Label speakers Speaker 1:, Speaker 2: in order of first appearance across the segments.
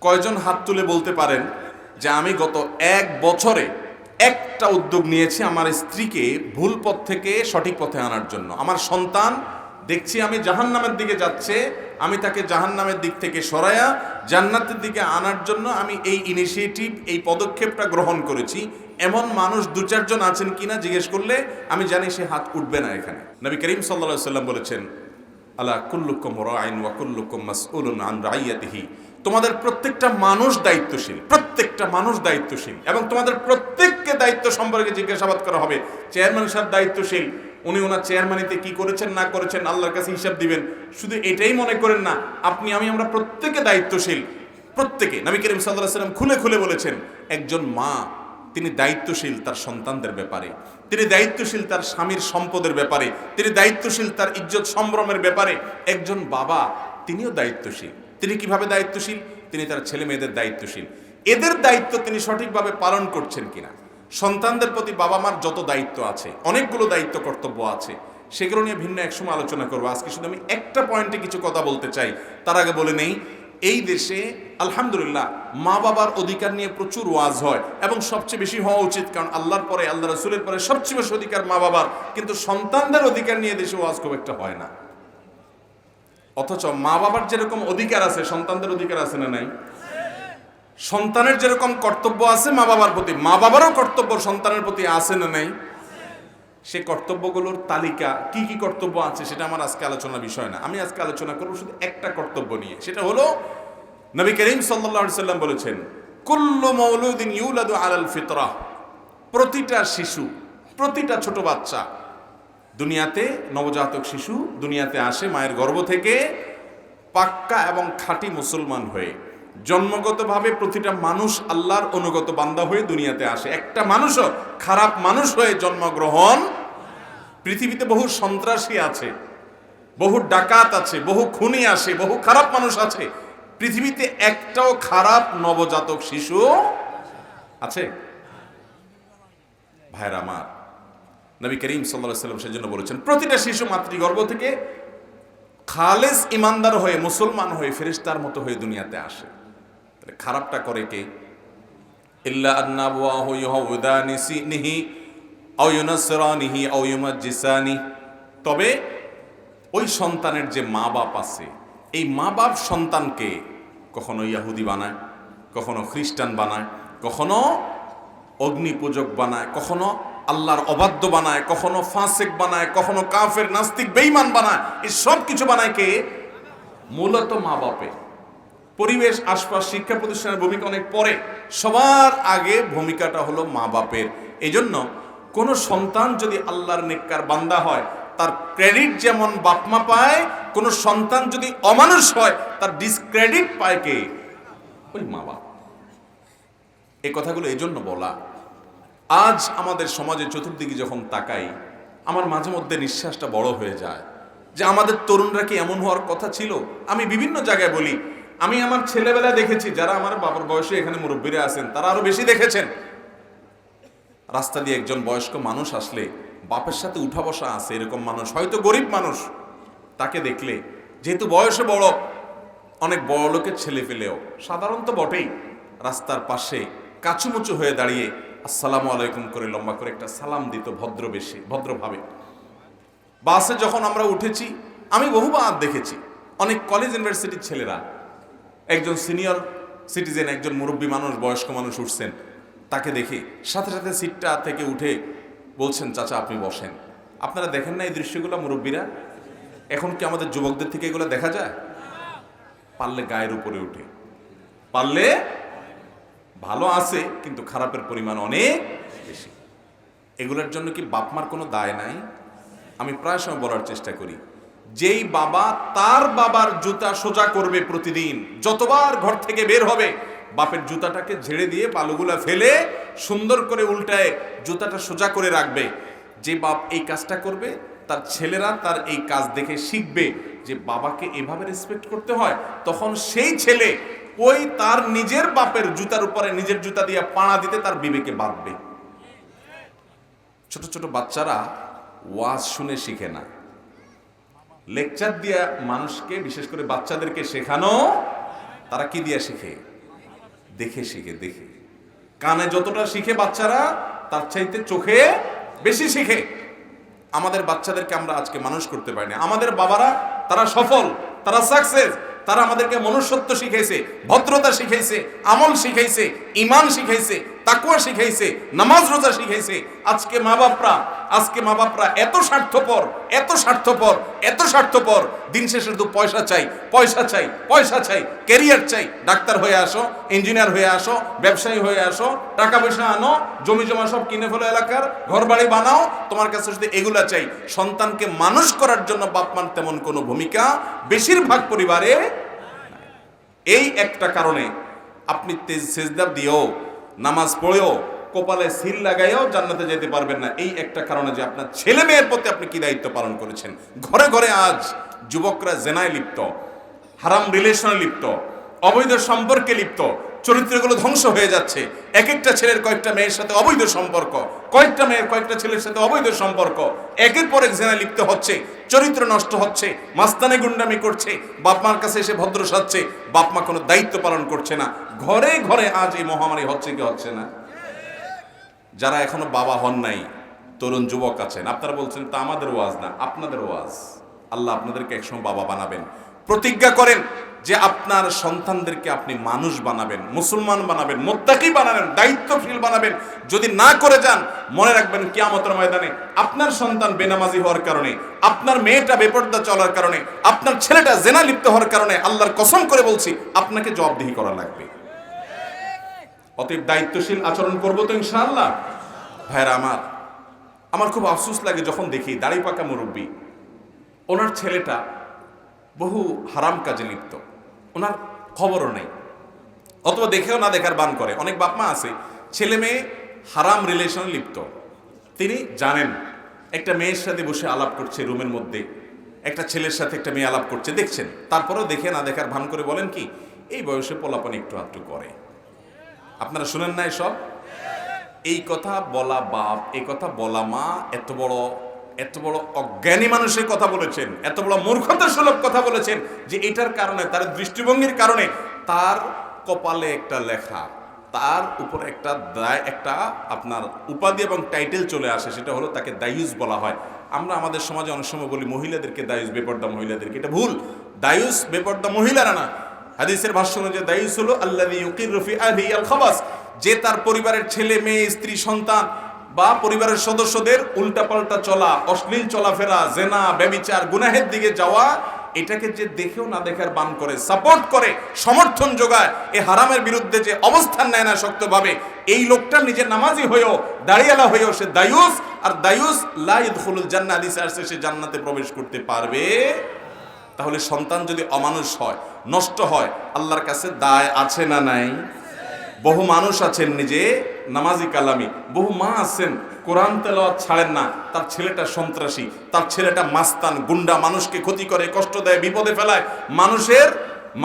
Speaker 1: কয়জন হাত তুলে বলতে পারেন যে আমি গত 1 বছরে একটা উদ্যোগ নিয়েছি আমার স্ত্রীকে ভুল পথ থেকে সঠিক পথে আনার জন্য? আমার সন্তান দেখছি আমি জাহান্নামের দিকে যাচ্ছে, আমি তাকে জাহান্নামের দিক থেকে সরায়া জান্নাতের দিকে আনার জন্য আমি এই ইনিশিয়েটিভ, এই পদক্ষেপটা গ্রহণ করেছি, এমন মানুষ 2-4 জন আছেন কিনা জিজ্ঞেস করলে আমি জানি সে হাত উঠবে না। এখানে নবী করিম সাল্লাল্লাহু আলাইহি ওয়াসাল্লাম বলেছেন, আলা কুল্লুকুম রাইন ওয়া কুল্লুকুম মাসউলুন আন রাইয়াতিহি। তোমাদের প্রত্যেকটা মানুষ দায়িত্বশীল, প্রত্যেকটা মানুষ দায়িত্বশীল, এবং তোমাদের প্রত্যেককে দায়িত্ব সম্পর্কে জিজ্ঞাসাবাদ করা হবে। চেয়ারম্যান সাহেব দায়িত্বশীল, উনি ওনার চেয়ারম্যানিতে কি করেছেন না করেছেন আল্লাহর কাছে হিসাব দিবেন। শুধু এটাই মনে করেন না, আপনি আমি আমরা প্রত্যেকে দায়িত্বশীল, প্রত্যেকে। নবী করিম সাল্লাল্লাহু আলাইহি ওয়াসাল্লাম খুলে খুলে বলেছেন, একজন মা তিনি দায়িত্বশীল তার সন্তানদের ব্যাপারে, তিনি দায়িত্বশীল তার স্বামীর সম্পদের ব্যাপারে, তিনি দায়িত্বশীল তার ইজ্জত সম্ভ্রমের ব্যাপারে। একজন বাবা তিনিও দায়িত্বশীল। তিনি কিভাবে দায়িত্বশীল? তিনি তার ছেলে মেয়েদের দায়িত্বশীল। এদের দায়িত্ব তিনি সঠিকভাবে পালন করছেন কিনা। সন্তানদের প্রতি বাবা মার যত দায়িত্ব আছে, অনেকগুলো দায়িত্ব কর্তব্য আছে, সেগুলো নিয়ে ভিন্ন এক সময় আলোচনা করবো। আজকে শুধু আমি একটা পয়েন্টে কিছু কথা বলতে চাই। তার আগে বলে নেই, এই দেশে আলহামদুলিল্লাহ মা বাবার অধিকার নিয়ে প্রচুর ওয়াজ হয়, এবং সবচেয়ে বেশি হওয়া উচিত, কারণ আল্লাহর পরে, আল্লাহ রাসূলের পরে সবচেয়ে বেশি অধিকার মা বাবার। কিন্তু সন্তানদের অধিকার নিয়ে দেশে ওয়াজ খুব একটা হয় না। অথচ মা বাবার যেরকম অধিকার আছে, সন্তানদের অধিকার আছে না নাই? সন্তানের যেরকম কর্তব্য আছে মা বাবার প্রতি, মা বাবারও কর্তব্য সন্তানের প্রতি আছে না নাই? সে কর্তব্যগুলোর তালিকা, কি কি কর্তব্য আছে, সেটা আমার আজকে আলোচনার বিষয় না। আমি আজকে আলোচনা করব শুধু একটা কর্তব্য নিয়ে। সেটা হলো, নবী করিম সাল্লাল্লাহু আলাইহি সাল্লাম বলেছেন, কুল্লু মাউলুদিন ইউলাদু আলাল ফিতরাহ। প্রতিটা শিশু, প্রতিটা ছোট বাচ্চা, দুনিয়াতে নবজাতক শিশু দুনিয়াতে আসে মায়ের গর্ভ থেকে পাক্কা এবং খাঁটি মুসলমান হয়ে। জন্মগতভাবে প্রতিটা মানুষ আল্লাহর অনুগত বান্দা হয়ে দুনিয়াতে আসে। একটা মানুষও খারাপ মানুষ হয়ে জন্মগ্রহণ। পৃথিবীতে বহু সন্ত্রাসী আছে, বহু ডাকাত আছে, বহু খুনি আছে, বহু খারাপ মানুষ আছে। পৃথিবীতে একটাও খারাপ নবজাতক শিশু আছে? ভাইরা আমার, নবী করিম সাল্লাল্লাহু আলাইহি ওয়াসাল্লাম সেজন্য বলেছেন, প্রতিটা শিশু মাতৃগর্ভ থেকে খালেস ইমানদার হয়ে, মুসলমান হয়ে, ফেরেশতার মতো হয়ে দুনিয়াতে আসে। তাহলে খারাপটা করে কে? ইল্লা আন্নাবুহু ইউহাউদানিহি আও ইউনাসরানিহি আও ইউমাজ্জিসানি। তবে ওই সন্তানের যে মা বাপ আছে, এই মা বাপ সন্তানকে কখনো ইহুদি বানায়, কখনো খ্রিস্টান বানায়, কখনো অগ্নি পূজক বানায়, কখনো আল্লাহর অবাধ্য বানায়, কখনো ফাসিক বানায়, কখনো কাফের নাস্তিক বেঈমান বানায়। এই সব কিছু বানায় কে? মূলত মা বাপে। পরিবেশ, আশপাশ, শিক্ষা প্রতিষ্ঠানের ভূমিকা অনেক পরে, সবার আগে ভূমিকাটা হলো মা বাপের। এই জন্য কোনো সন্তান যদি আল্লাহর নেককার বান্দা হয়, তার ক্রেডিট যেমন বাপমা পায়, কোনো সন্তান যদি অমানুষ হয় তার ডিসক্রেডিট পায় কে? ওই মা বাপ। এই কথাগুলো এই জন্য বলা, আজ আমাদের সমাজে চতুর্দিকে যখন তাকাই, আমার মাঝে মধ্যে নিঃশ্বাসটা বড় হয়ে যায় যে আমাদের তরুণরা কি এমন হওয়ার কথা ছিল? আমি বিভিন্ন জায়গায় বলি, আমি আমার ছেলেবেলায় দেখেছি, যারা আমার বাবার বয়সে এখানে মুরব্বীরা আছেন তারা আরো বেশি দেখেছেন, রাস্তা দিয়ে একজন বয়স্ক মানুষ আসলে বাপের সাথে উঠা বসা আছে এরকম মানুষ, হয়তো গরিব মানুষ, তাকে দেখলে যেহেতু বয়সে বড়, অনেক বড় লোকের ছেলে পেলেও সাধারণত বটেই, রাস্তার পাশে কাচুমুচু হয়ে দাঁড়িয়ে আসসালামু আলাইকুম করে লম্বা করে একটা সালাম দিত ভদ্রভাবে। বাসে যখন আমরা উঠেছি, আমি বহুবার দেখেছি অনেক কলেজ ইউনিভার্সিটির ছেলেরা, একজন সিনিয়র সিটিজেন, একজন মুরব্বী মানুষ, বয়স্ক মানুষ উঠছেন, তাকে দেখে সাথে সাথে সিটটা থেকে উঠে বলছেন, চাচা আপনি বসেন। আপনারা দেখেন না এই দৃশ্যগুলো মুরব্বীরা? এখন কি আমাদের যুবকদের থেকে এগুলো দেখা যায়? পারলে গায়ের উপরে উঠে, পারলে ভালো আছে, কিন্তু খারাপের পরিমাণ অনেক বেশি। এগুলোর জন্য কি বাপমার কোনো দায় নাই? আমি প্রায় সময় বলার চেষ্টা করি, যেই বাবা তার বাবার জুতা সোজা করবে প্রতিদিন, যতবার ঘর থেকে বের হবে বাপের জুতাটাকে ঝেড়ে দিয়ে বালুগুলা ফেলে সুন্দর করে উল্টায় জুতাটা সোজা করে রাখবে, যে বাপ এই কাজটা করবে তার ছেলেরা তার এই কাজ দেখে শিখবে যে বাবাকে এভাবে রেসপেক্ট করতে হয়। তখন সেই ছেলে ওই তার নিজের বাপের জুতার উপরে নিজের জুতা দিয়ে পাড়া দিতে তার বিবেকে বাঁধবে। ছোট ছোট বাচ্চারা ওয়াজ শুনে শিখে না, লেকচার দিয়া মানুষকে, বিশেষ করে বাচ্চাদেরকে শেখানো, তারা কি দিয়ে শিখে? দেখে শিখে, দেখে। কানে যতটা শিখে বাচ্চারা, তার চাইতে চোখে বেশি শিখে। আমাদের বাচ্চাদেরকে আমরা আজকে মানুষ করতে পারি না। আমাদের বাবারা তারা সফল, তারা সাকসেস, তারা আমাদেরকে মনুষ্যত্ব শিখাইছে, ভদ্রতা শিখাইছে, আমল শিখাইছে, ঈমান শিখাইছে, তাকওয়া শিখাইছে, নামাজ রোজা শিখাইছে। আজকে মা বাপরা এত স্বার্থপর, এত স্বার্থপর, এত স্বার্থপর। দিন শেষে শুধু পয়সা চাই, পয়সা চাই, পয়সা চাই, ক্যারিয়ার চাই। ডাক্তার হয়ে আসো, ইঞ্জিনিয়ার হয়ে আসো, ব্যবসায়ী হয়ে আসো, টাকা পয়সা আনো, জমি জমা সব কিনে ফেলো, এলাকার ঘর বাড়ি বানাও, তোমার কাছে শুধু এগুলা চাই। সন্তানকে মানুষ করার জন্য বাপ মার তেমন কোনো ভূমিকা বেশিরভাগ পরিবারে। এই একটা কারণে আপনি সেজদা দিয়েও, নামাজ পড়েও, কপালে সিল লাগাইও জান্নাতে যেতে পারবেন না। এই একটা কারণে যে আপনার ছেলে মেয়ের প্রতি আপনি কি দায়িত্ব পালন করেছেন। ঘরে ঘরে আজ যুবকরা জেনায় লিপ্ত, হারাম রিলেশনে লিপ্ত, অবৈধ সম্পর্কে লিপ্ত, চরিত্রগুলো ধ্বংস হয়ে যাচ্ছে। এক একটা ছেলের কয়েকটা মেয়ের সাথে অবৈধ সম্পর্ক, কয়েকটা মেয়ের কয়েকটা ছেলের সাথে অবৈধ সম্পর্ক, একের পর এক জেনায় লিপ্ত হচ্ছে, চরিত্র নষ্ট হচ্ছে, মাস্তানি গুন্ডামি করছে, বাপ মার কাছে এসে ভদ্র সাজছে, বাপ মা কোনো দায়িত্ব পালন করছে না। ঘরে ঘরে আজ এই মহামারী হচ্ছে কি হচ্ছে না? যারা এখনো বাবা হন নাই, তরুণ যুবক আছেন, আপনারা বলছেন তা আমাদের ওয়াজ না, আপনাদের ওয়াজ। আল্লাহ আপনাদেরকে একসময় বাবা বানাবেন। প্রতিজ্ঞা করেন যে আপনার সন্তানদেরকে আপনি মানুষ বানাবেন, মুসলমান বানাবেন, মুত্তাকি বানাবেন, দায়িত্বশীল বানাবেন। যদি না করে যান, মনে রাখবেন কিয়ামতের ময়দানে আপনার সন্তান বেনামাজি হওয়ার কারণে, আপনার মেয়েটা বেপরদা চলার কারণে, আপনার ছেলেটা জেনা লিপ্ত হওয়ার কারণে, আল্লাহর কসম করে বলছি, আপনাকে জবাবদিহি করা লাগবে। অতএব দায়িত্বশীল আচরণ করবো তো ইনশাআল্লাহ। ভাইরা আমার খুব আফসোস লাগে যখন দেখি দাড়ি পাকা মুরব্বী, ওনার ছেলেটা বহু হারাম কাজে লিপ্ত, ওনার খবরও নেই, অথবা দেখেও না দেখার বান করে। অনেক বাপ মা আছে ছেলে মেয়ে হারাম রিলেশনে লিপ্ত, তিনি জানেন একটা মেয়ের সাথে বসে আলাপ করছে রুমের মধ্যে, একটা ছেলের সাথে একটা মেয়ে আলাপ করছে, দেখছেন, তারপরেও দেখে না দেখার ভান করে বলেন কি এই বয়সে পোলাপান একটু আধটু করে। আপনারা শুনেন না এসব? এই কথা বলা বাপ, এই কথা বলা মা এত বড় অজ্ঞানী মানুষের কথা বলেছেন, এত বড় মূর্খতাসুলভ কথা বলেছেন যে এটার কারণে, তার দৃষ্টিভঙ্গির কারণে তার কপালে একটা লেখা, তার উপর একটা দায়, একটা আপনার উপাধি এবং টাইটেল চলে আসে, সেটা হলো তাকে দায়ুস বলা হয়। আমরা আমাদের সমাজে অনেক সময় বলি মহিলাদেরকে দায়ুস, বেপর্দা মহিলাদেরকে, এটা ভুল। দায়ুস বেপর্দা মহিলারা না। হাদিসের ভাষ্য অনুযায়ী দায়ুস হলো আল্লাযী ইউকিরু ফি আহলিহি আল খাবাস, যে তার পরিবারের ছেলে মেয়ে, স্ত্রী, সন্তান বা পরিবারের সদস্যদের উল্টাপাল্টা চলা, অশ্লীল চলাফেরা, জেনা, ব্যভিচার, গুনাহের দিকে যাওয়া, এটাকে যে দেখেও না দেখার বান করে, সাপোর্ট করে, সমর্থন যোগায়, এই হারামের বিরুদ্ধে যে অবস্থান নেয় না শক্তভাবে, এই লোকটা নিজে নামাজি হয়েও, দাড়িয়ালা হয়েও সে দায়ুস। আর দায়ুস লা ইয়াদখুলুল জান্নাহ, হাদিসে আসছে সে জান্নাতে প্রবেশ করতে পারবে। তাহলে সন্তান যদি অমানুষ হয়, নষ্ট হয়, আল্লাহর কাছে দায় আছে না নাই? বহু মানুষ আছেন নিজে নামাজি কালামি, বহু মা আছেন কোরআন তেলাওয়াত ছাড়েন না, তার ছেলেটা সন্ত্রাসী, তার ছেলেটা মাস্তান, গুন্ডা, মানুষকে ক্ষতি করে, কষ্ট দেয়, বিপদে ফেলায়,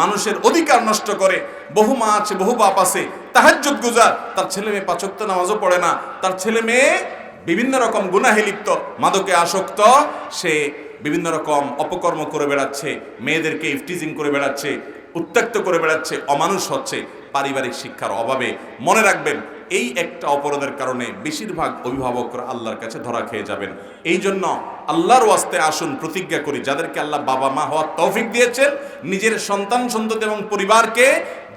Speaker 1: মানুষের অধিকার নষ্ট করে। বহু মা আছে, বহু বাপ আছে তাহাজ্জুদ গুজার, তার ছেলে মেয়ে 5 ওয়াক্ত নামাজও পড়ে না, তার ছেলে মেয়ে বিভিন্ন রকম গুনাহে লিপ্ত, মাদকে আসক্ত, সে বিভিন্ন রকম অপকর্ম করে বেড়াচ্ছে, মেয়েদেরকে ইফটিজিং করে বেড়াচ্ছে, উত্ত্যক্ত করে বেড়াচ্ছে, অমানুষ হচ্ছে পারিবারিক শিক্ষার অভাবে। মনে রাখবেন এই একটা অপরাধের কারণে বেশিরভাগ অভিভাবকরা আল্লাহর কাছে ধরা খেয়ে যাবেন। এই জন্য আল্লাহর ওয়াস্তে আসুন প্রতিজ্ঞা করি, যাদেরকে আল্লাহ বাবা মা হওয়ার তৌফিক দিয়েছেন, নিজের সন্তান সন্ততি এবং পরিবারকে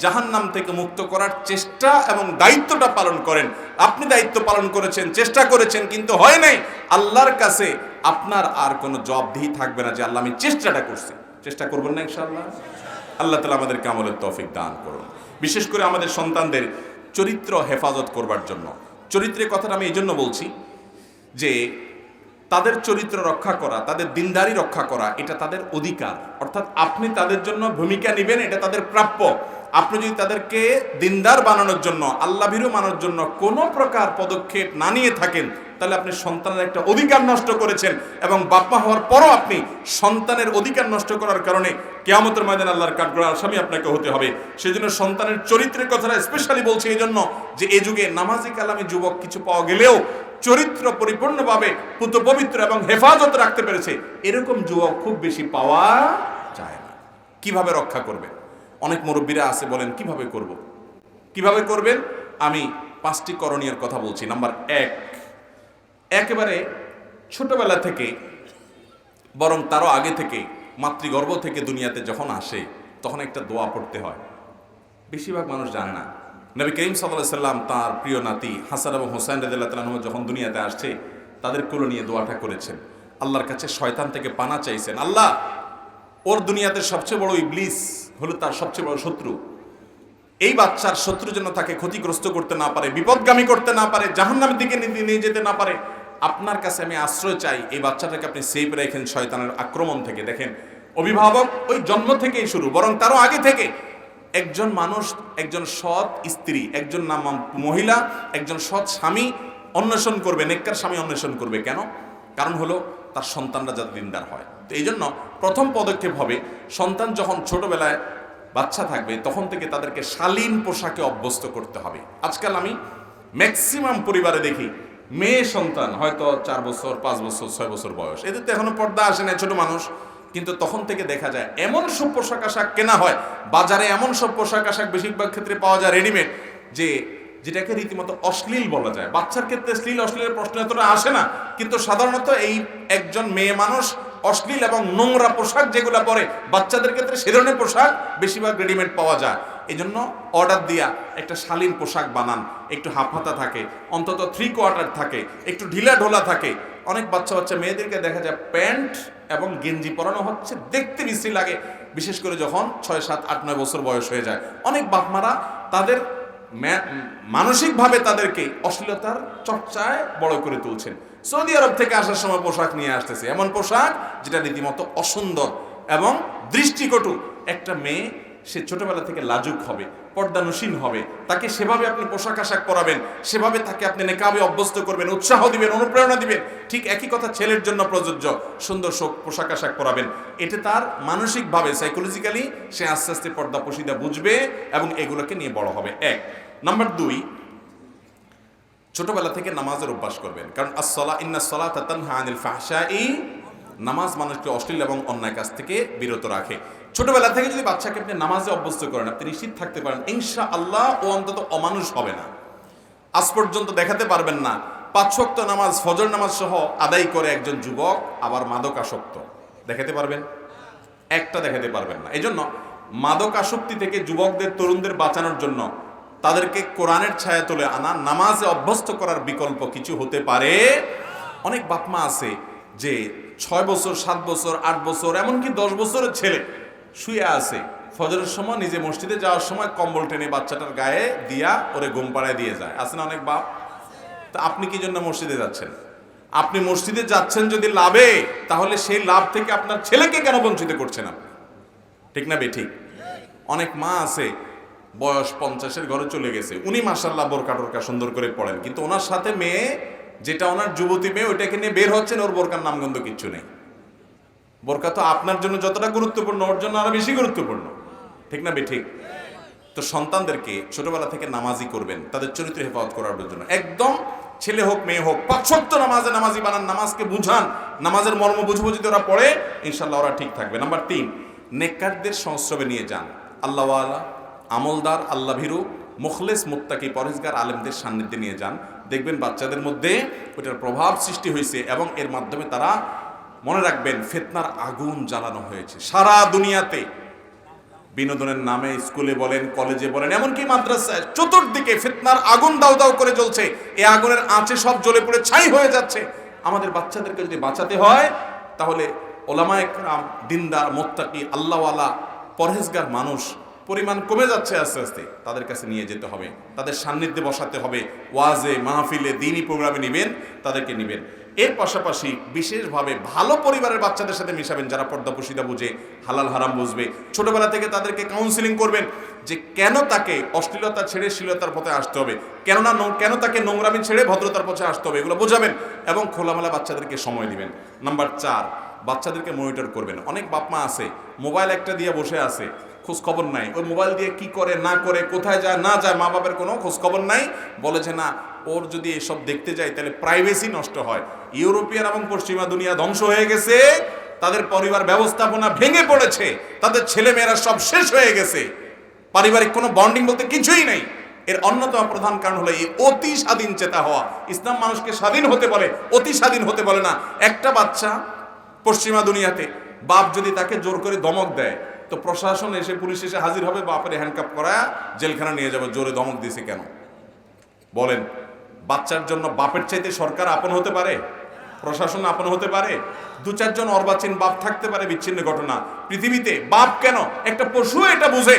Speaker 1: জাহান্নাম থেকে মুক্ত করার চেষ্টা এবং দায়িত্বটা পালন করেন। আপনি দায়িত্ব পালন করেছেন, চেষ্টা করেছেন, কিন্তু হয় নাই, আল্লাহর কাছে আপনার আর কোনো জবাবদিহি থাকবে না যে আল্লাহ আমি চেষ্টাটা করছি। চেষ্টা করবেন না ইনশাআল্লাহ? আল্লাহ তাআলা আমাদেরকে আমলের তৌফিক দান করুন। বিশেষ করে আমাদের সন্তানদের চরিত্র হেফাজত করবার জন্য, চরিত্রের কথাটা আমি এই জন্য বলছি যে তাদের চরিত্র রক্ষা করা, তাদের দিনদারি রক্ষা করা, এটা তাদের অধিকার। অর্থাৎ আপনি তাদের জন্য ভূমিকা নেবেন, এটা তাদের প্রাপ্য। আপনি যদি তাদেরকে দিনদার বানানোর জন্য, আল্লাহ ভীরু বানানোর জন্য কোনো প্রকার পদক্ষেপ না নিয়ে থাকেন, তাহলে আপনি সন্তানের একটা অধিকার নষ্ট করেছেন, এবং বাপ্পা হওয়ার পরও আপনি সন্তানের অধিকার নষ্ট করার কারণে কিয়ামতের ময়দানে আল্লাহর কাঠগড়ায় আসামি আপনাকে হতে হবে। সেজন্য সন্তানের চরিত্রের কথাটা স্পেশালি বলছি এই জন্য যে এই যুগে নামাজি কালামি যুবক কিছু পাওয়া গেলেও চরিত্র পরিপূর্ণভাবে পুত পবিত্র এবং হেফাজত রাখতে পেরেছে, এরকম যুবক খুব বেশি পাওয়া যায় না। কিভাবে রক্ষা করবে? অনেক মুরব্বীরা আছে বলেন কিভাবে করব, কিভাবে করবেন? আমি 5টি করণীয়ের কথা বলছি। নাম্বার 1, একেবারে ছোটবেলা থেকে, বরং তারও আগে থেকে, মাতৃগর্ভ থেকে দুনিয়াতে যখন আসে তখন একটা দোয়া পড়তে হয়। বেশিরভাগ মানুষ জানে না। নবী করিম সাল্লাল্লাহু আলাইহি সাল্লাম তার প্রিয় নাতি হাসান এবং হোসেন রাদিয়াল্লাহু তাআলা আনহু যখন দুনিয়াতে আসছে তাদের কোলে নিয়ে দোয়াটা করেছেন, আল্লাহর কাছে শয়তান থেকে পানা চাইছেন। আল্লাহ, ওর দুনিয়াতে সবচেয়ে বড় ইবলিস হলো তার সবচেয়ে বড় শত্রু, এই বাচ্চার শত্রু যেন তাকে ক্ষতিগ্রস্ত করতে না পারে, বিপদগামী করতে না পারে, জাহান্নামের দিকে নিয়ে যেতে না পারে। আপনার কাছে আমি আশ্রয় চাই, এই বাচ্চাটাকে আপনি সেভ রেখেন শয়তানের আক্রমণ থেকে। দেখেন, অভিভাবক ওই জন্ম থেকেই শুরু, বরং তারও আগে থেকে একজন মানুষ, একজন সৎ স্ত্রী, একজন মহিলা, একজন সৎ স্বামী অন্বেষণ করবে, নেককার স্বামী অন্বেষণ করবে। কেন? কারণ হলো তার সন্তানরা যাতে দিনদার হয়। তো এই জন্য প্রথম পদক্ষেপ হবে, সন্তান যখন ছোটবেলায় বাচ্চা থাকবে তখন থেকে তাদেরকে শালীন পোশাকে অভ্যস্ত করতে হবে। আজকাল আমি ম্যাক্সিমাম পরিবারে দেখি মেয়ে সন্তান হয়তো 4 বছর, 5 বছর, 6 বছর বয়স, এদের তো এখনো পর্দা আসে না, ছোট মানুষ, কিন্তু তখন থেকে দেখা যায় এমন সব পোশাক আশাক কেনা হয় বাজারে, এমন সব পোশাক আশাক বেশিরভাগ ক্ষেত্রে পাওয়া যায় রেডিমেড, যেটাকে রীতিমতো অশ্লীল বলা যায়। বাচ্চার ক্ষেত্রে অশ্লীলের প্রশ্ন এতটা আসে না, কিন্তু সাধারণত এই একজন মেয়ে মানুষ অশ্লীল এবং নোংরা পোশাক যেগুলো পরে বাচ্চাদের ক্ষেত্রে সে ধরনের পোশাক বেশিরভাগ রেডিমেড পাওয়া যায়। এই জন্য অর্ডার দিয়া একটা শালীন পোশাক বানান, একটু হাফ হাতা থাকে, অন্তত 3/4 থাকে, একটু ঢিলা ঢোলা থাকে। অনেক বাচ্চা মেয়েদেরকে দেখা যায় প্যান্ট এবং গেঞ্জি পরানো হচ্ছে, দেখতে বিশ্রী লাগে, বিশেষ করে যখন 6, 7, 8, 9 বছর বয়স হয়ে যায়। অনেক বাপমারা তাদের মানসিকভাবে তাদেরকে অশ্লীলতার চর্চায় বড় করে তুলছেন। সৌদি আরব থেকে আসার সময় পোশাক নিয়ে আসতেছে, এমন পোশাক যেটা রীতিমতো অসুন্দর এবং দৃষ্টিকটু। একটা মেয়ে সে ছোটবেলা থেকে লাজুক হবে, পর্দানুশীল হবে, তাকে সেভাবে আপনি পোশাক আশাক পরাবেন, সেভাবে তাকে আপনি নেকাবে অভ্যস্ত করবেন, উৎসাহ দিবেন, অনুপ্রেরণা দিবেন। ঠিক একই কথা ছেলের জন্য প্রযোজ্য, সুন্দর পোশাক আশাক পরাবেন। এতে তার মানসিকভাবে সাইকোলজিক্যালি সে আস্তে আস্তে পর্দা পশিদা বুঝবে এবং এগুলোকে নিয়ে বড় হবে। 1 নাম্বার 2, ছোটবেলা থেকে নামাজের অভ্যাস করবেন, কারণ ইন্নাস সালাতা তানহা আনিল ফাহশাই, নামাজ মানুষকে অশ্লীল এবং অন্যায় কাজ থেকে বিরত রাখে। ছোটবেলা থেকে যদি বাচ্চাকে আপনি নামাজে অভ্যস্ত করেন, আপনি নিশ্চিত থাকতে পারেন ইনশাআল্লাহ ও অন্তত অমানুষ হবে না। আজ পর্যন্ত দেখাতে পারবেন না 5 ওয়াক্ত নামাজ, ফজর নামাজ সহ আদায় করে একজন যুবক আবার মাদকাসক্ত, দেখাতে পারবেন? একটা দেখাতে পারবেন না। এই জন্য মাদকাসক্তি থেকে যুবকদের, তরুণদের বাঁচানোর জন্য তাদেরকে কোরআনের ছায়া তুলে আনা, নামাজে অভ্যস্ত করার বিকল্প কিছু হতে পারে। অনেক বাপমা আছে যে 6 বছর, 7 বছর, 8 বছর, এমনকি 10 বছরের ছেলে শুয়ে আছে, ফজরের সময় নিজে মসজিদে যাওয়ার সময় কম্বল টেনে বাচ্চাটার গায়ে দিয়া ওরে ঘুম পাড়ায় দিয়ে যায়। আছে না অনেক বাপ? তা আপনি কি জন্য মসজিদে যাচ্ছেন? আপনি মসজিদে যাচ্ছেন যদি লাভে, তাহলে সেই লাভ থেকে আপনার ছেলেকে কেন বঞ্চিত করছেন আপনি? ঠিক না বেঠিক? অনেক মা আছে বয়স 50-এর ঘরে চলে গেছে, উনি মাশাআল্লাহ বোরকা টোরকা সুন্দর করে পড়েন, কিন্তু ওনার সাথে মেয়ে, যেটা ওনার যুবতী মেয়ে, ওইটাকে নিয়ে বের হচ্ছেন, ওর বোরকার নামগন্ধ কিচ্ছু নেই। বোরকা তো আপনার জন্য যতটা গুরুত্বপূর্ণ ওর জন্য আরো বেশি গুরুত্বপূর্ণ, ঠিক না বেঠিক? তো সন্তানদেরকে ছোটবেলা থেকে নামাজি করবেন, তাদের চরিত্র হেফাজত করার জন্য। একদম ছেলে হোক মেয়ে হোক 5 ওয়াক্ত নামাজি বানান, নামাজকে বুঝান, নামাজের মর্ম বুঝবো যদি ওরা পড়ে, ইনশাল্লাহ ওরা ঠিক থাকবে। নাম্বার 3, নেককারদের সংস্রবে নিয়ে যান, আল্লাহওয়ালা, আমলদার, আল্লাহ ভীরু, মুখলেস, মুত্তাকি, পরহেজগার আলেমদের সান্নিধ্যে নিয়ে যান। দেখবেন বাচ্চাদের মধ্যে ওইটার প্রভাব সৃষ্টি হয়েছে এবং এর মাধ্যমে তারা, মনে রাখবেন, ফিতনার আগুন জ্বালানো হয়েছে সারা দুনিয়াতে। বিনোদনের নামে স্কুলে বলেন, কলেজে বলেন, এমনকি মাদ্রাসায় চতুর্দিকে ফিতনার আগুন দাউ দাউ করে জ্বলছে। এই আগুনের আঁচে সব জ্বলে পুড়ে ছাই হয়ে যাচ্ছে। আমাদের বাচ্চাদেরকে যদি বাঁচাতে হয়, তাহলে ওলামায়ে কেরাম, দিনদার, মুত্তাকি, আল্লাহওয়ালা, পরহেজগার মানুষ পরিমাণ কমে যাচ্ছে আস্তে আস্তে, তাদের কাছে নিয়ে যেতে হবে, তাদের সান্নিধ্যে বসাতে হবে, ওয়াজে, মাহফিলে, দ্বীনি প্রোগ্রামে নিবেন, তাদেরকে নিবেন। এর পাশাপাশি বিশেষভাবে ভালো পরিবারের বাচ্চাদের সাথে মিশাবেন, যারা পর্দা পশিদা বুঝে, হালাল হারাম বুঝবে। ছোটবেলা থেকে তাদেরকে কাউন্সিলিং করবেন যে কেন তাকে অশ্লীলতা ছেড়ে শ্লীলতার পথে আসতে হবে, কেন তাকে নোংরামি ছেড়ে ভদ্রতার পথে আসতে হবে, এগুলো বোঝাবেন এবং খোলামেলা বাচ্চাদেরকে সময় দিবেন। নাম্বার 4, বাচ্চাদেরকে মনিটর করবেন। অনেক বাপমা আছে মোবাইল একটা দিয়ে বসে আছে, খোঁজ খবর নাই, ওই মোবাইল দিয়ে কি করে না করে, কোথায় যায় না যায়, মা বাবার কোনো খোঁজ খবর নাই। বলে যে না, ওর যদি এসব দেখতে যায় তাহলে প্রাইভেসি নষ্ট হয়। ইউরোপিয়ান এবং পশ্চিমা দুনিয়া ধ্বংস হয়ে গেছে, তাদের পরিবার ব্যবস্থাপনা ভেঙে পড়েছে, তাদের ছেলে মেয়েরা সব শেষ হয়ে গেছে, পারিবারিক কোনো বন্ডিং বলতে কিছুই নেই। এর অন্যতম প্রধান কারণ হলো এই অতি স্বাধীন চেতা হওয়া। ইসলাম মানুষকে স্বাধীন হতে বলে, অতি স্বাধীন হতে বলে না। একটা বাচ্চা পশ্চিমা দুনিয়াতে বাপ যদি তাকে জোর করে ধমক দেয়, তো প্রশাসন এসে, পুলিশ এসে হাজির হবে, বাপের হ্যান্ডকাপ করা জেলখানা নিয়ে যাবে, জোরে ধমক দিয়েছে কেন? বলেন, বাচ্চার জন্য বাপের চাইতে সরকার আপন হতে পারে? প্রশাসন আপন হতে পারে? দু চারজন অর্বাচীন বাপ থাকতে পারে, বিচ্ছিন্ন ঘটনা। পৃথিবীতে বাপ কেন, একটা পশু এটা বুঝে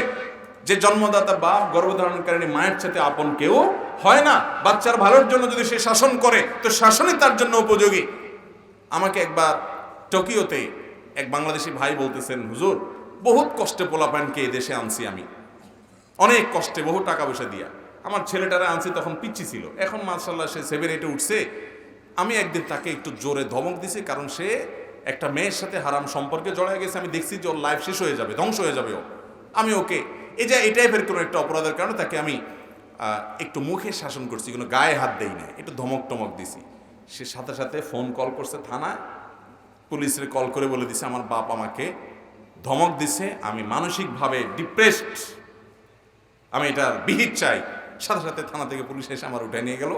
Speaker 1: যে জন্মদাতা বাপ, গর্ভধারণকারী মায়ের সাথে আপন কেউ হয় না। বাচ্চার ভালোর জন্য যদি সে শাসন করে, তো শাসনই তার জন্য উপযোগী। আমাকে একবার টোকিওতে এক বাংলাদেশি ভাই বলতেছেন, হুজুর বহুত কষ্টে পোলাপানকে এই দেশে আনছি আমি, অনেক কষ্টে, বহু টাকা পয়সা দিয়া আমার ছেলেটারা আনছি, তখন পিচ্ছি ছিল, এখন মাশাআল্লাহ সে 7-8 উঠছে। আমি একদিন তাকে একটু জোরে ধমক দিছি, কারণ সে একটা মেয়ের সাথে হারাম সম্পর্কে জড়ায় গেছে। আমি দেখছি যে ওর লাইফ শেষ হয়ে যাবে, ধ্বংস হয়ে যাবে ও। আমি ওকে এই টাইপের কোনো একটা অপরাধের কারণে তাকে আমি একটু মুখে শাসন করছি, কোনো গায়ে হাত দেই না, একটু ধমক টমক দিছি। সে সাথে সাথে ফোন কল করছে থানায়, পুলিশের কল করে বলে দিছে আমার বাপ আমাকে ধমক দিছে, আমি মানসিকভাবে ডিপ্রেসড, আমি এটার বিহিত চাই। সাথে সাথে থানা থেকে পুলিশ এসে আমার উঠে নিয়ে গেল,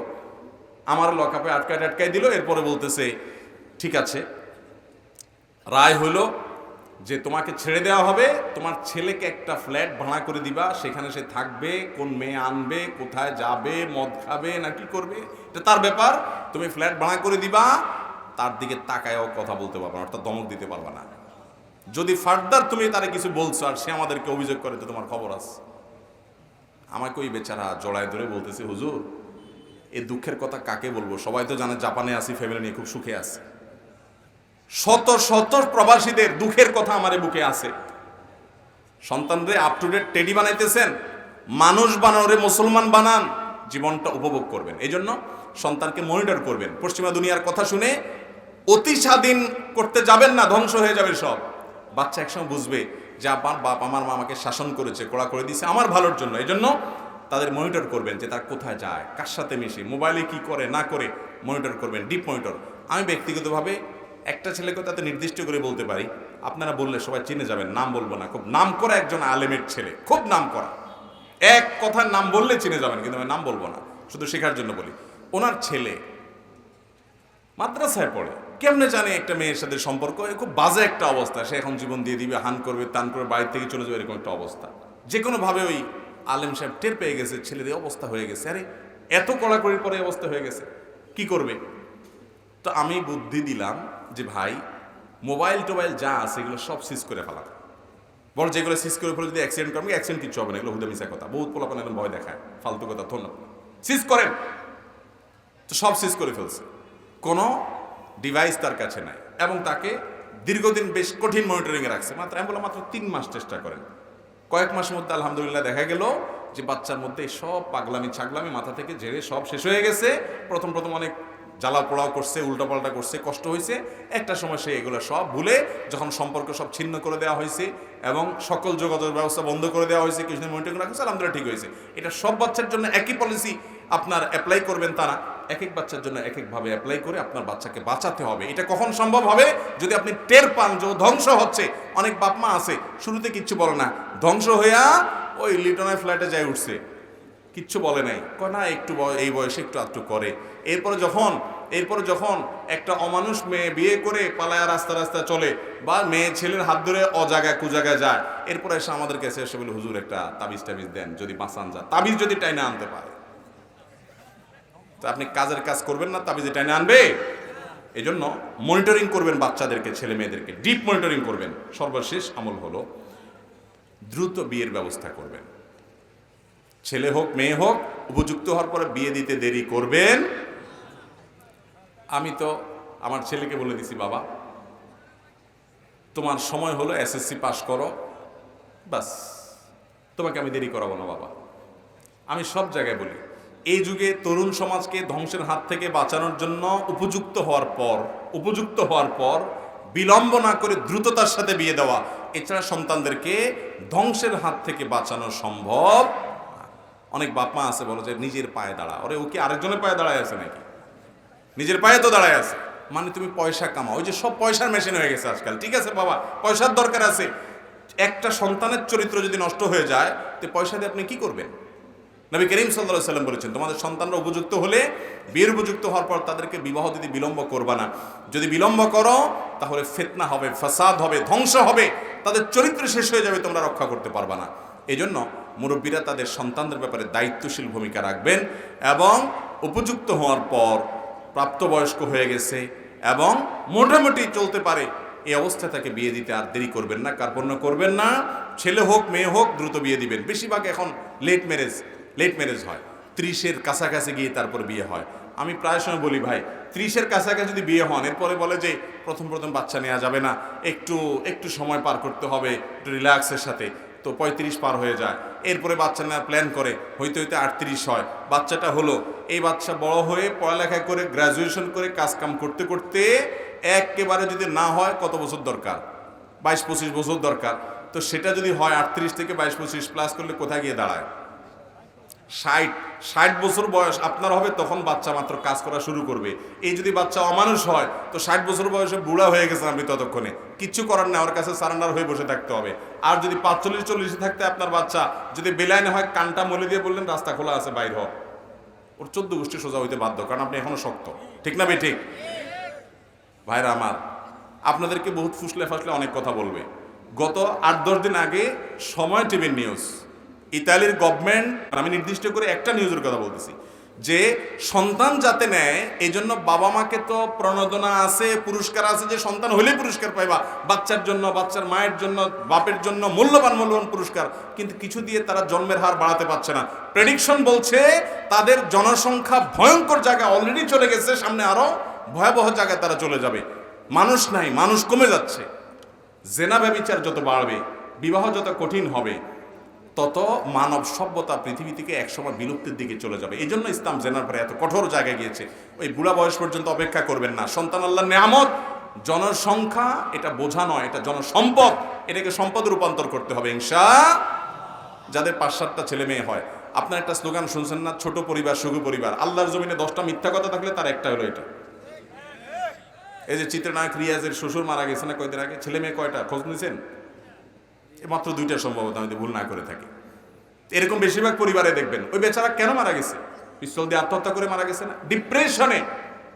Speaker 1: আমার লকআপে আটকায় দিল। এরপরে বলতেছে ঠিক আছে, রায় হইল যে তোমাকে ছেড়ে দেওয়া হবে, তোমার ছেলেকে একটা ফ্ল্যাট ভাড়া করে দিবা, সেখানে সে থাকবে, কোন মেয়ে আনবে, কোথায় যাবে, মদ খাবে না কি করবে এটা তার ব্যাপার, তুমি ফ্ল্যাট ভাড়া করে দিবা, তার দিকে তাকায়ও কথা বলতে পারবা না, অর্থাৎ ধমক দিতে পারবা না। যদি ফার্দার তুমি তারে কিছু বলছো আর সে আমাদেরকে অভিযোগ করে, তো তোমার খবর আছে। আমাকে ওই বেচারা জড়ায় ধরে বলতেছে, হুজুর এই দুঃখের কথা কাকে বলবো, সবাই তো জানে জাপানে আছি, ফ্যামিলি নিয়ে খুব সুখে আছে, শত শত প্রবাসীদের দুঃখের কথা আমার বুকে আছে। সন্তানরে আপ টু ডেট টেডি বানাইতেছেন, মানুষ বানানোরে মুসলমান বানান, জীবনটা উপভোগ করবেন। এই জন্য সন্তানকে মনিটর করবেন। পশ্চিমা দুনিয়ার কথা শুনে অতি স্বাধীন করতে যাবেন না, ধ্বংস হয়ে যাবে সব। বাচ্চা একসময় বুঝবে যে আমার বাপ, আমার মা আমাকে শাসন করেছে, কড়া করে দিয়েছে আমার ভালোর জন্য। এই জন্য তাদের মনিটর করবেন যে তার কোথায় যায়, কার সাথে মিশে, মোবাইলে কি করে না করে মনিটর করবেন, ডিপ মনিটর। আমি ব্যক্তিগতভাবে একটা ছেলেকে তাতে নির্দিষ্ট করে বলতে পারি, আপনারা বললে সবাই চিনে যাবেন, নাম বলবো না, খুব নাম করা একজন আলেমের ছেলে, খুব নাম করা, এক কথার নাম বললে চিনে যাবেন, কিন্তু আমি নাম বলবো না, শুধু শেখার জন্য বলি। ওনার ছেলে মাদ্রাসায় পড়ে, কেমনে জানে একটা মেয়ের সাথে সম্পর্ক, খুব বাজে একটা অবস্থা, সে এখন জীবন দিয়ে দিবে, হান করবে, তান করবে, বাড়ি থেকে চলে যাবে, এরকম একটা অবস্থা। যে কোনোভাবে ওই আলেম সাহেব টের পেয়ে গেছে ছেলেদের অবস্থা হয়ে গেছে, আরে এত কড়াকড়ির পরে অবস্থা হয়ে গেছে, কি করবে? তো আমি বুদ্ধি দিলাম যে ভাই, মোবাইল টোবাইল যা আছে এগুলো সব সিজ করে ফেলা, বড় যেগুলো সিজ করে ফেলে যদি অ্যাক্সিডেন্ট করবে, অ্যাক্সিডেন্ট কিছু হবে না, এগুলো হুদা মিশা কথা, বহুত পোলাপান এখন ভয় দেখায়, ফালতু কথা, ধন্যবাদ, সিজ করেন। তো সব সিজ করে ফেলছে, কোনো ডিভাইস তার কাছে নাই, এবং তাকে দীর্ঘদিন বেশ কঠিন মনিটরিংয়ে রাখছে। আমি বললাম মাত্র 3 মাস চেষ্টা করেন। কয়েক মাসের মধ্যে আলহামদুলিল্লাহ দেখা গেল যে বাচ্চার মধ্যে সব পাগলামি ছাগলামি মাথা থেকে ঝেড়ে সব শেষ হয়ে গেছে। প্রথম অনেক জ্বালা পোড়াও করছে, উল্টাপাল্টা করছে, কষ্ট হয়েছে, একটা সময় সে এগুলো সব ভুলে, যখন সম্পর্ক সব ছিন্ন করে দেওয়া হয়েছে এবং সকল যোগাযোগ ব্যবস্থা বন্ধ করে দেওয়া হয়েছে, কিছুদিন মনিটরিং রাখছে, আলহামদুলিল্লাহ ঠিক হয়েছে। এটা সব বাচ্চার জন্য একই পলিসি আপনার অ্যাপ্লাই করবেন তা না, এক এক বাচ্চার জন্য এক একভাবে অ্যাপ্লাই করে আপনার বাচ্চাকে বাঁচাতে হবে। এটা কখন সম্ভব হবে? যদি আপনি টের পান যে ধ্বংস হচ্ছে। অনেক বাপ মা আছে শুরুতে কিচ্ছু বলে না, ধ্বংস হইয়া ওই লিটনের ফ্ল্যাটে যায় উঠছে, কিচ্ছু বলে নাই, না একটু এই বয়সে একটু আধটু করে। এরপরে যখন একটা অমানুষ মেয়ে বিয়ে করে পালায়া রাস্তা রাস্তা চলে, বা মেয়ে ছেলের হাত ধরে অজাগায় কুজাগায় যায়, এরপরে এসে আমাদের কাছে এসে বলে, হুজুর একটা তাবিজ টাবিজ দেন, যদি বাঁচান যায়, তাবিজ যদি টাইনে আনতে পারে। তো আপনি কাজের কাজ করবেন না, তাবিজ টাইনে আনবে। এই জন্য মনিটরিং করবেন বাচ্চাদেরকে, ছেলে মেয়েদেরকে ডিপ মনিটরিং করবেন। সর্বশেষ আমল হলো দ্রুত বিয়ের ব্যবস্থা করবেন। ছেলে হোক মেয়ে হোক, উপযুক্ত হওয়ার পরে বিয়ে দিতে দেরি করবেন। আমি তো আমার ছেলেকে বলে দিছি, বাবা তোমার সময় হলো, এসএসসি পাস করো, বাস, তোমাকে আমি দেরি করাবো না বাবা। আমি সব জায়গায় বলি, এই যুগে তরুণ সমাজকে ধ্বংসের হাত থেকে বাঁচানোর জন্য উপযুক্ত হওয়ার পর বিলম্ব না করে দ্রুততার সাথে বিয়ে দেওয়া, এছাড়া সন্তানদেরকে ধ্বংসের হাত থেকে বাঁচানো সম্ভব। অনেক বাপ মা আছে বলো যে নিজের পায়ে দাঁড়া, ওরে ও কি আরেকজনের পায়ে দাঁড়ায় আছে নাকি? নিজের পায়ে তো দাঁড়ায় আছে, মানে তুমি পয়সা কামাও, ওই যে সব পয়সার মেশিন হয়ে গেছে আজকাল। ঠিক আছে বাবা, পয়সার দরকার আছে, একটা সন্তানের চরিত্র যদি নষ্ট হয়ে যায়, তো পয়সা দিয়ে আপনি কি করবেন? নবী করিম সাল্লাল্লাহু আলাইহি ওয়াসাল্লাম বলেছেন, তোমাদের সন্তানরা উপযুক্ত হলে বিয়ের উপযুক্ত হওয়ার পর তাদেরকে বিবাহ দিতে বিলম্ব করবা না। যদি বিলম্ব করো তাহলে ফিতনা হবে, ফাসাদ হবে, ধ্বংস হবে, তাদের চরিত্র শেষ হয়ে যাবে, তোমরা রক্ষা করতে পারবা না। এই জন্য মুরব্বীরা তাদের সন্তানদের ব্যাপারে দায়িত্বশীল ভূমিকা রাখবেন এবং উপযুক্ত হওয়ার পর প্রাপ্তবয়স্ক হয়ে গেছে এবং মোটামুটি চলতে পারে এই অবস্থায় তাকে বিয়ে দিতে আর দেরি করবেন না, কার্পণ্য করবেন না। ছেলে হোক মেয়ে হোক দ্রুত বিয়ে দিবেন। বেশিরভাগ এখন লেট ম্যারেজ হয়, 30-এর কাছাকাছি গিয়ে তারপর বিয়ে হয়। আমি প্রায় সময় বলি, ভাই 30-এর কাছাকাছি যদি বিয়ে হন, এরপরে বলে যে প্রথম বাচ্চা নেওয়া যাবে না, একটু সময় পার করতে হবে একটু রিল্যাক্সের সাথে, তো 35 পার হয়ে যায়। এরপরে বাচ্চা নেওয়ার প্ল্যান করে, হইতে 38 হয়, বাচ্চাটা হলো। এই বাচ্চা বড় হয়ে পড়ালেখা করে গ্র্যাজুয়েশন করে কাজকাম করতে করতে একেবারে যদি না হয় কত বছর দরকার? 22-25 বছর দরকার। তো সেটা যদি হয় 38 থেকে 22-25 প্লাস করলে কোথায় গিয়ে দাঁড়ায়? 60 বছর বয়স আপনার হবে, তখন বাচ্চা মাত্র কাজ করা শুরু করবে। এই যদি বাচ্চা অমানুষ হয় তো 60 বছর বয়সে বুড়া হয়ে গেছেন আপনি, ততক্ষণে কিচ্ছু করার না, ওর কাছে সারেন্ডার হয়ে বসে থাকতে হবে। আর যদি 45-40 থাকতে আপনার বাচ্চা যদি বেলাইনে হয়, কানটা মলে দিয়ে বললেন রাস্তা খোলা আছে বাইর হ, ওর 14 গোষ্ঠী সোজা হইতে বাধ্য, কারণ আপনি এখনো শক্ত। ঠিক না ঠিক? ভাইরা আমার, আপনাদেরকে বহুত ফুসলে ফাসলে অনেক কথা বলবে। গত 8-10 দিন আগে সময় টিভির নিউজ, ইতালির গভর্নমেন্ট, আমি নির্দিষ্ট করে একটা নিউজের কথা বলতেছি, যে সন্তান যাতে নেয় এই জন্য বাবা মাকে তো প্রণোদনা আছে, পুরস্কার আছে, যে সন্তান হলেই পুরস্কার পাইবা, বাচ্চার জন্য, বাচ্চার মায়ের জন্য, বাপের জন্য মূল্যবান পুরস্কার, কিন্তু কিছু দিয়ে তারা জন্মের হার বাড়াতে পারছে না। প্রেডিকশন বলছে তাদের জনসংখ্যা ভয়ঙ্কর জায়গায় অলরেডি চলে গেছে, সামনে আরো ভয়াবহ জায়গায় তারা চলে যাবে। মানুষ নাই, মানুষ কমে যাচ্ছে। জেনা ব্যভিচার যত বাড়বে, বিবাহ যত কঠিন হবে, তত মানব সভ্যতা পৃথিবী থেকে একসময় বিলুপ্তির দিকে চলে যাবে। এই জন্য ইসলাম জেনার পরে এত কঠোর জায়গায় গিয়েছে। ওই বুড়া বয়স পর্যন্ত অপেক্ষা করবেন না। সন্তান আল্লাহর নেয়ামত, জনসংখ্যা এটা বোঝা নয়, এটা জনসম্পদ, এটাকে সম্পদে রূপান্তর করতে হবে ইনশাআল্লাহ। যাদের 5-7টা ছেলে মেয়ে হয়, আপনার একটা স্লোগান শুনছেন না, ছোট পরিবার সুখী পরিবার। আল্লাহর জমিনে 10টা মিথ্যা কথা থাকলে তার একটা হলো এটা। এই যে চিত্রনায়ক রিয়াজের শ্বশুর মারা গেছে না কয়দিন আগে, ছেলে মেয়ে কয়টা খোঁজ নিয়েছেন? মাত্র 2টা সম্ভবত, আমি ভুল না করে থাকি। এরকম বেশিরভাগ পরিবারে দেখবেন ওই বেচারা কেন মারা গেছে? পিস্তল দিয়ে আত্মহত্যা করে মারা গেছে না? ডিপ্রেশনে,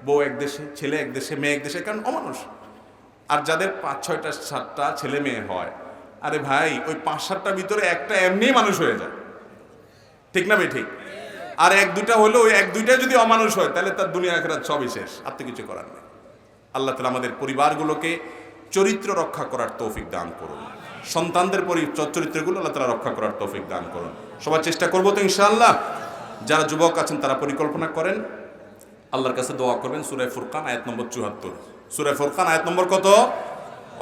Speaker 1: বউ এক দেশে, ছেলে এক দেশে, মেয়ে এক দেশে, কারণ অমানুষ। আর যাদের 5-6টা 7টা ছেলে মেয়ে হয়, আরে ভাই ওই 5-7টার ভিতরে একটা এমনি মানুষ হয়ে যায়। ঠিক না ভাই? ঠিক। আর 1-2টা হলো, ওই 1-2টা যদি অমানুষ হয় তাহলে তার দুনিয়া আখিরাত সবই শেষ, আর তো কিছু করার নেই। আল্লাহ তাআলা আমাদের পরিবারগুলোকে চরিত্র রক্ষা করার তৌফিক দান করুন। সন্তানদের চরিত্রগুলো আল্লাহ তাআলা রক্ষা করার তৌফিক দান করুন। সবাই চেষ্টা করবো তো ইনশাআল্লাহ। যারা যুবক আছেন তারা পরিকল্পনা করেন, আল্লাহর কাছে দোয়া করবেন। সূরা ফুরকান আয়াত নম্বর 74। সূরা ফুরকান আয়াত নম্বর কত?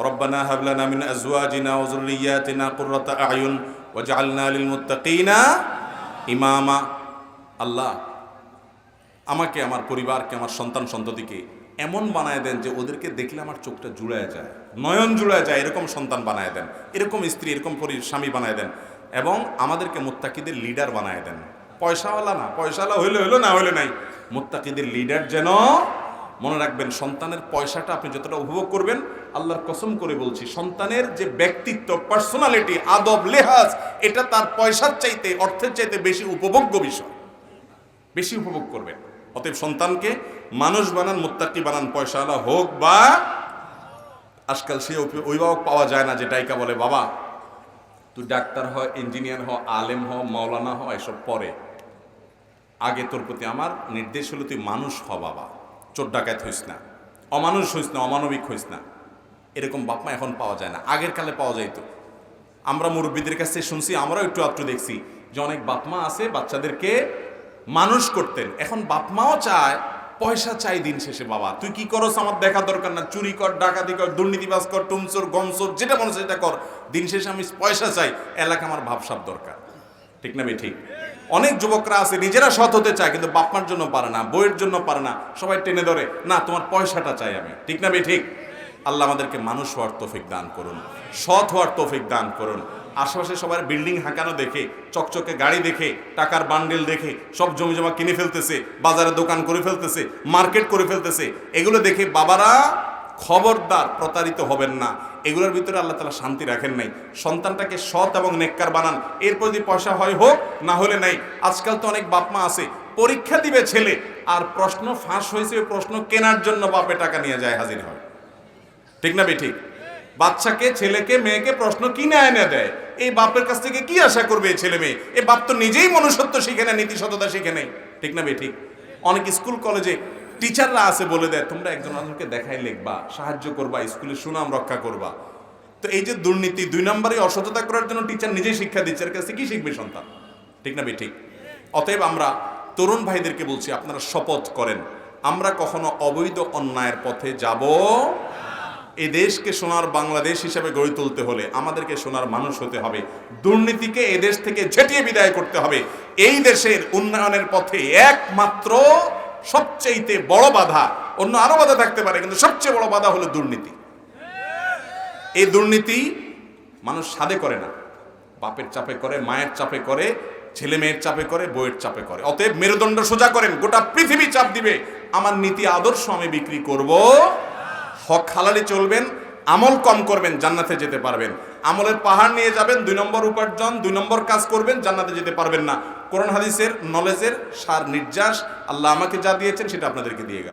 Speaker 1: রব্বানা হাব লানা মিন আজওয়াজিনা ওয়া যুররিয়্যাতিনা কুররাতা আয়ুন ওয়াজআলনা লিল মুত্তাকিনা ইমামা। আল্লাহ আমাকে, আমার পরিবারকে, আমার সন্তান সন্ততিকে এমন বানায় দেন যে ওদেরকে দেখলে আমার চোখটা জুড়ায় যায়, নয়ন জুড়ায় যায়, এরকম সন্তান বানায় দেন, এরকম স্ত্রী, এরকম স্বামী বানায় দেন, এবং আমাদেরকে মুত্তাকিদের লিডার বানায় দেন। পয়সাওয়ালা না, পয়সাওয়ালা হইলে হইলো, না হইলে নাই, মুত্তাকিদের লিডার যেন। মনে রাখবেন, সন্তানের পয়সাটা আপনি যতটা উপভোগ করবেন, আল্লাহর কসম করে বলছি, সন্তানের যে ব্যক্তিত্ব, পার্সোনালিটি, আদব, লেহাজ, এটা তার পয়সার চাইতে, অর্থের চাইতে বেশি উপভোগ্য বিষয়, বেশি উপভোগ করবেন। অতএব সন্তানকে মানুষ বানান, মুত্তাকি বানান, পয়সাওয়ালা হোক বা। আজকাল সে অভিভাবক পাওয়া যায় না যে ডাইকা বলে, বাবা তুই ডাক্তার হ, ইঞ্জিনিয়ার হ, আলেম হ, মাওলানা হ, এসব পরে, আগে তোর প্রতি আমার নির্দেশ হলো তুই মানুষ হ বাবা, চোর ডাকাত হইস না, অমানুষ হইস না, অমানবিক হইস না। এরকম বাপমা এখন পাওয়া যায় না, আগের কালে পাওয়া যাইতো। আমরা মুরব্বীদের কাছে শুনছি, আমরাও একটু আধটু দেখছি যে অনেক বাপমা আছে বাচ্চাদেরকে মানুষ করতেন। এখন বাপমাও চায়, পয়সা চাই দিন শেষে। বাবা তুই কি করস আমার দেখা দরকার না, চুরি কর, ডাকাতি কর, দুর্নীতিবাজ কর, টুমচোর, গমচোর, যেটা মনে হচ্ছে সেটা কর, দিন শেষে আমি পয়সা চাই, এলাকা আমার ভাবসাব দরকার। ঠিক না ভাই? ঠিক। অনেক যুবকরা আছে নিজেরা সৎ হতে চায়, কিন্তু বাপমার জন্য পারে না, বইয়ের জন্য পারে না, সবাই টেনে ধরে, না তোমার পয়সাটা চাই আমি। ঠিক না ভাই? ঠিক। আল্লাহ আমাদেরকে মানুষ হওয়ার তৌফিক দান করুন, সৎ হওয়ার তৌফিক দান করুন। আশেপাশে সবার বিল্ডিং হাঁকানো দেখে, চকচকে গাড়ি দেখে, টাকার বান্ডেল দেখে, সব জমি জমা কিনে ফেলতেছে, বাজারে দোকান করে ফেলতেছে, মার্কেট করে ফেলতেছে, এগুলো দেখে বাবারা খবরদার প্রতারিত হবেন না। এগুলোর ভিতরে আল্লাহ তাআলা শান্তি রাখেন নাই। সন্তানটাকে সৎ এবং নেককার বানান, এরপর যদি পয়সা হয় হোক, না হলে নাই। আজকাল তো অনেক বাপ মা আছে, পরীক্ষা দিবে ছেলে, আর প্রশ্ন ফাঁস হয়েছে, ওই প্রশ্ন কেনার জন্য বাপে টাকা নিয়ে যায়, হাজির হয়। ঠিক না ঠিক? বাচ্চাকে, ছেলেকে, মেয়েকে প্রশ্ন কিনে এনে দেয়। এই বাপের কাছ থেকে কি আশা করবে এই ছেলে মেয়ে? এই বাপ তো নিজেই মনুষ্যত্ব শিখে নেয়, নীতি সততা শিখে নেই। ঠিক না ঠিক? অনেক স্কুল কলেজে টিচাররা আছে, বলে দেয় তোমরা একজন আরেকজনকে দেখাই লিখবা, সাহায্য করবা, স্কুলের সুনাম রক্ষা করবা। তো এই যে দুর্নীতি, 2 নম্বরে অসততা করার জন্য টিচার নিজেই শিক্ষা দিচ্ছে, এর কাছে কি শিখবে সন্তান? ঠিক না ঠিক? অতএব আমরা তরুণ ভাইদেরকে বলছি, আপনারা শপথ করেন, আমরা কখনো অবৈধ অন্যায়ের পথে যাব। এই দেশকে সোনার বাংলাদেশ হিসেবে গড়ে তুলতে হলে আমাদেরকে সোনার মানুষ হতে হবে। দুর্নীতিকে এই দেশ থেকে ঝেঁটিয়ে বিদায় করতে হবে। এই দেশের উন্নয়নের পথে একমাত্র সবচেয়ে বড় বাধা, অন্য আরো বাধা থাকতে পারে, কিন্তু সবচেয়ে বড় বাধা হলো দুর্নীতি। এই দুর্নীতি মানুষ সাধে করে না, বাপের চাপে করে, মায়ের চাপে করে, ছেলে মেয়ের চাপে করে, বউয়ের চাপে করে। অতএব মেরুদণ্ড সোজা করেন, গোটা পৃথিবী চাপ দিবে, আমার নীতি আদর্শ আমি বিক্রি করব। হক হালালি চলবেন, আমল কম করবেন, জান্নাতে যেতে পারবেন। আমলের পাহাড় নিয়ে যাবেন, 2 নম্বর উপার্জন, 2 নম্বর কাজ করবেন, জান্নাতে যেতে পারবেন না। কোরআন হাদিসের নলেজের সার নির্যাস আল্লাহ আমাকে যা দিয়েছেন সেটা আপনাদেরকে দিয়ে গেল।